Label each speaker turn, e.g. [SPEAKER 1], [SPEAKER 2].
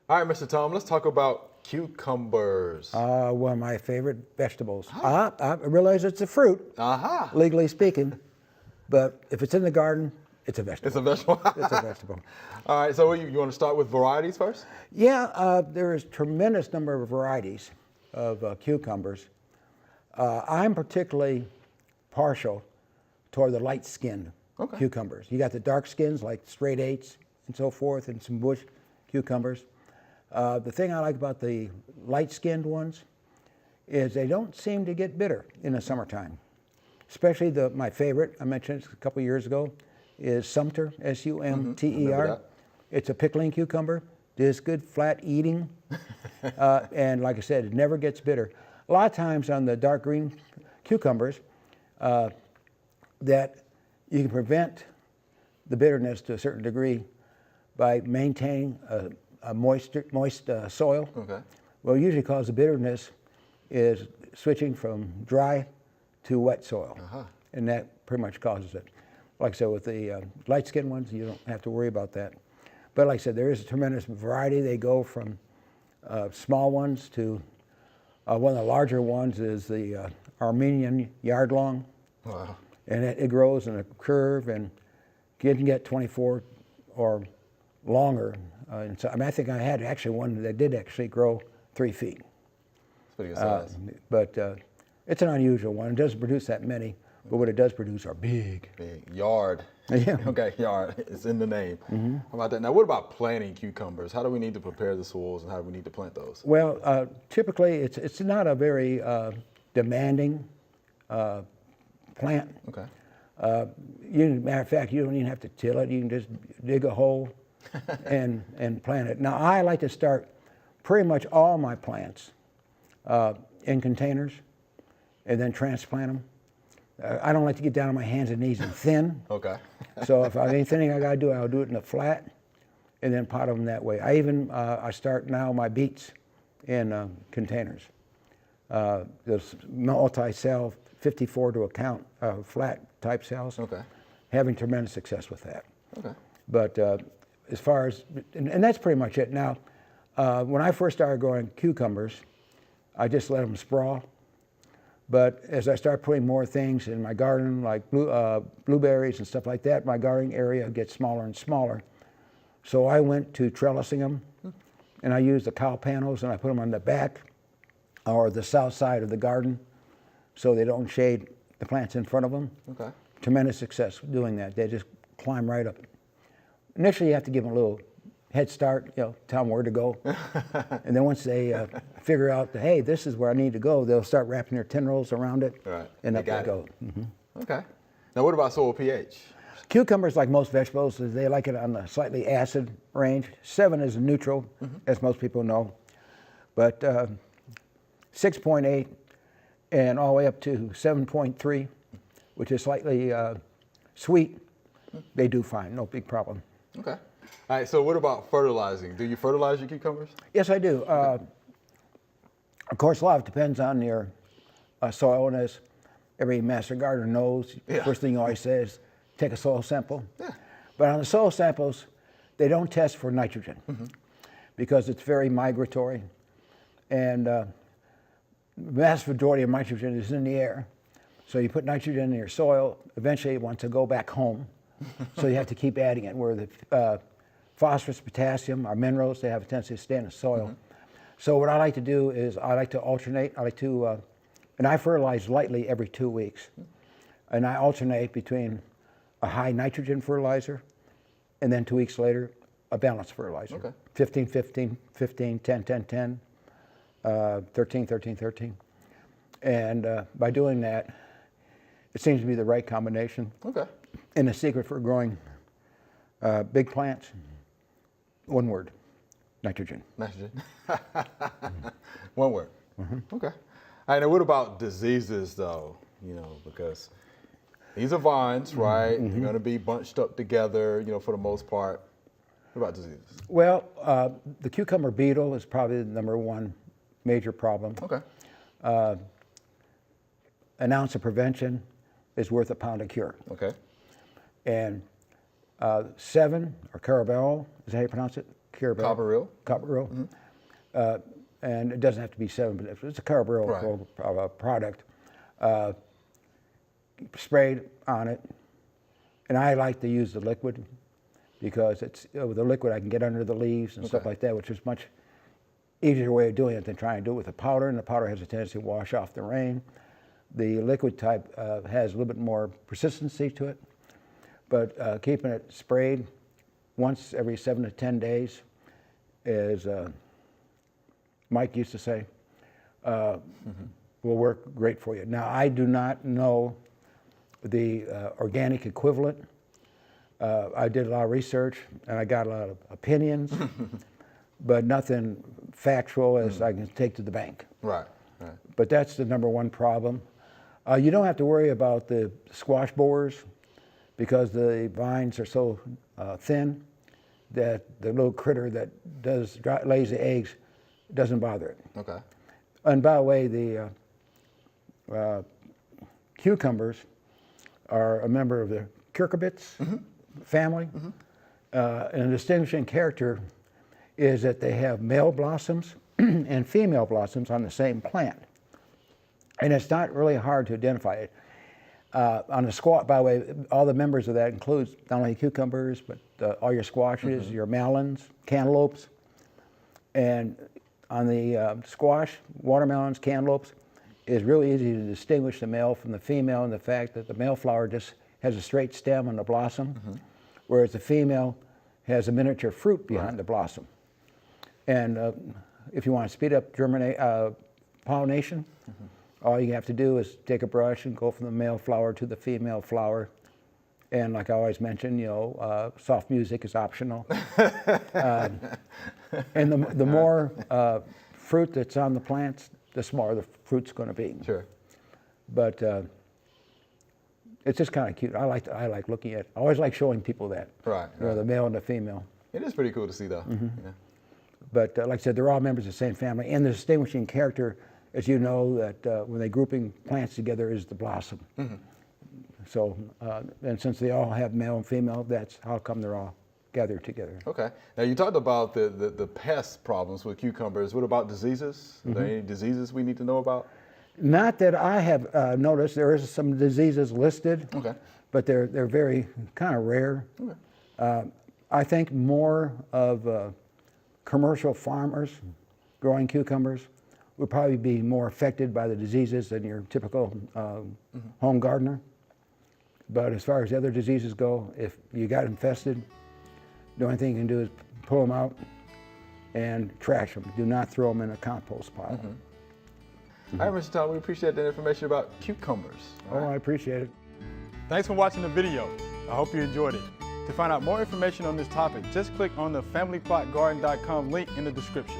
[SPEAKER 1] All right, Mr. Tom, let's talk about cucumbers.
[SPEAKER 2] One of my favorite vegetables. I realize it's a fruit, legally speaking, but if it's in the garden, it's a vegetable.
[SPEAKER 1] It's a vegetable?
[SPEAKER 2] It's a vegetable.
[SPEAKER 1] All right, so you want to start with varieties first?
[SPEAKER 2] Yeah, there is tremendous number of varieties of cucumbers. I'm particularly partial toward the light-skinned cucumbers. You got the dark skins like straight eights and so forth, and some bush cucumbers. The thing I like about the light-skinned ones is they don't seem to get bitter in the summertime. Especially my favorite, I mentioned it a couple years ago, is Sumter, S-U-M-T-E-R. It's a pickling cucumber. It's good flat eating. And like I said, it never gets bitter. A lot of times on the dark green cucumbers, that you can prevent the bitterness to a certain degree by maintaining a moist soil.
[SPEAKER 1] Okay.
[SPEAKER 2] Well, usually cause the bitterness is switching from dry to wet soil. And that pretty much causes it. Like I said, with the light-skinned ones, you don't have to worry about that. But like I said, there is a tremendous variety. They go from small ones to one of the larger ones is the Armenian yard-long.
[SPEAKER 1] Wow.
[SPEAKER 2] And it grows in a curve and can get 24 or longer. And so, I mean, I think I had actually one that did actually grow 3 feet.
[SPEAKER 1] That's pretty good size.
[SPEAKER 2] But it's an unusual one. It doesn't produce that many, but what it does produce are big.
[SPEAKER 1] Big. Yard.
[SPEAKER 2] Yeah.
[SPEAKER 1] Okay, yard. It's in the name. How about that? Now, what about planting cucumbers? How do we need to prepare the soils and how do we need to plant those?
[SPEAKER 2] Well, typically it's not a very demanding plant.
[SPEAKER 1] Okay.
[SPEAKER 2] Matter of fact, you don't even have to till it. You can just dig a hole and plant it. Now, I like to start pretty much all my plants in containers and then transplant them. I don't like to get down on my hands and knees and thin.
[SPEAKER 1] Okay.
[SPEAKER 2] So if I have anything I got to do, I'll do it in a flat and then pot them that way. I start now my beets in containers. Those multi-cell 54 to a count flat type cells.
[SPEAKER 1] Okay.
[SPEAKER 2] Having tremendous success with that.
[SPEAKER 1] Okay.
[SPEAKER 2] But as far as, and that's pretty much it. Now, when I first started growing cucumbers, I just let them sprawl. But as I start putting more things in my garden, like blueberries and stuff like that, my gardening area gets smaller and smaller. So I went to trellising them, and I used the cow panels, and I put them on the back or the south side of the garden so they don't shade the plants in front of them.
[SPEAKER 1] Okay.
[SPEAKER 2] Tremendous success doing that. They just climb right up. Initially, you have to give them a little head start, tell them where to go. And then once they figure out that, hey, this is where I need to go, they'll start wrapping their tendrils around it,
[SPEAKER 1] Right.
[SPEAKER 2] and up they go.
[SPEAKER 1] Okay. Now, what about soil pH?
[SPEAKER 2] Cucumbers, like most vegetables, they like it on the slightly acid range. 7 is neutral, as most people know. But 6.8 and all the way up to 7.3, which is slightly sweet, they do fine, no big problem.
[SPEAKER 1] Okay. All right, so what about fertilizing? Do you fertilize your cucumbers?
[SPEAKER 2] Yes, I do. Of course, a lot of it depends on your soil, and as every master gardener knows, first thing you always say is take a soil sample.
[SPEAKER 1] Yeah.
[SPEAKER 2] But on the soil samples, they don't test for nitrogen because it's very migratory, and the vast majority of nitrogen is in the air. So you put nitrogen in your soil, eventually it wants to go back home. So you have to keep adding it, where the phosphorus, potassium are minerals. They have a tendency to stay in the soil. So what I like to do is I like to alternate. I like to, and I fertilize lightly every 2 weeks. And I alternate between a high nitrogen fertilizer and then 2 weeks later, a balanced fertilizer.
[SPEAKER 1] Okay.
[SPEAKER 2] 15, 15, 15, 10, 10, 10, 13, 13, 13. And by doing that, it seems to be the right combination.
[SPEAKER 1] Okay.
[SPEAKER 2] And the secret for growing big plants, one word, nitrogen.
[SPEAKER 1] Nitrogen. One word. Okay. All right, now what about diseases though? Because these are vines, right? They're going to be bunched up together, for the most part. What about diseases?
[SPEAKER 2] Well, the cucumber beetle is probably the #1 major problem.
[SPEAKER 1] Okay.
[SPEAKER 2] An ounce of prevention is worth a pound of cure.
[SPEAKER 1] Okay.
[SPEAKER 2] And 7, or carbaryl, is that how you pronounce it?
[SPEAKER 1] Carbaryl.
[SPEAKER 2] Carbaryl. And it doesn't have to be 7, but it's a carbaryl product. Sprayed on it. And I like to use the liquid because it's with the liquid I can get under the leaves and stuff like that, which is much easier way of doing it than trying to do it with the powder, and the powder has a tendency to wash off the rain. The liquid type has a little bit more persistency to it, but keeping it sprayed once every 7 to 10 days is, Mike used to say, will work great for you. Now, I do not know the organic equivalent. I did a lot of research and I got a lot of opinions, but nothing factual as I can take to the bank.
[SPEAKER 1] Right.
[SPEAKER 2] But that's the number one problem. You don't have to worry about the squash borers because the vines are so thin that the little critter that lays the eggs doesn't bother it.
[SPEAKER 1] Okay.
[SPEAKER 2] And by the way, the cucumbers are a member of the cucurbits family. And a distinguishing character is that they have male blossoms and female blossoms on the same plant. And it's not really hard to identify it. On the squash, by the way, all the members of that includes not only cucumbers, but all your squashes, your melons, cantaloupes. And on the squash, watermelons, cantaloupes, it's really easy to distinguish the male from the female in the fact that the male flower just has a straight stem on the blossom, whereas the female has a miniature fruit behind the blossom. And if you want to speed up pollination, all you have to do is take a brush and go from the male flower to the female flower. And like I always mention, soft music is optional. And the more fruit that's on the plants, the smaller the fruit's going to be.
[SPEAKER 1] Sure.
[SPEAKER 2] But it's just kind of cute. I like looking at it. I always like showing people that.
[SPEAKER 1] Right.
[SPEAKER 2] The male and the female.
[SPEAKER 1] It is pretty cool to see, though. Yeah.
[SPEAKER 2] But like I said, they're all members of the same family. And the distinguishing character, as you know, that when they're grouping plants together is the blossom. So, and since they all have male and female, that's how come they're all gathered together.
[SPEAKER 1] Okay. Now, you talked about the pest problems with cucumbers. What about diseases? Are there any diseases we need to know about?
[SPEAKER 2] Not that I have noticed. There is some diseases listed, but they're very kind of rare. I think more of commercial farmers growing cucumbers would probably be more affected by the diseases than your typical home gardener. But as far as the other diseases go, if you got infested, the only thing you can do is pull them out and trash them. Do not throw them in a compost pile.
[SPEAKER 1] All right, Mr. Tom, we appreciate that information about cucumbers.
[SPEAKER 2] I appreciate it.
[SPEAKER 3] Thanks for watching the video. I hope you enjoyed it. To find out more information on this topic, just click on the familyplotgarden.com link in the description.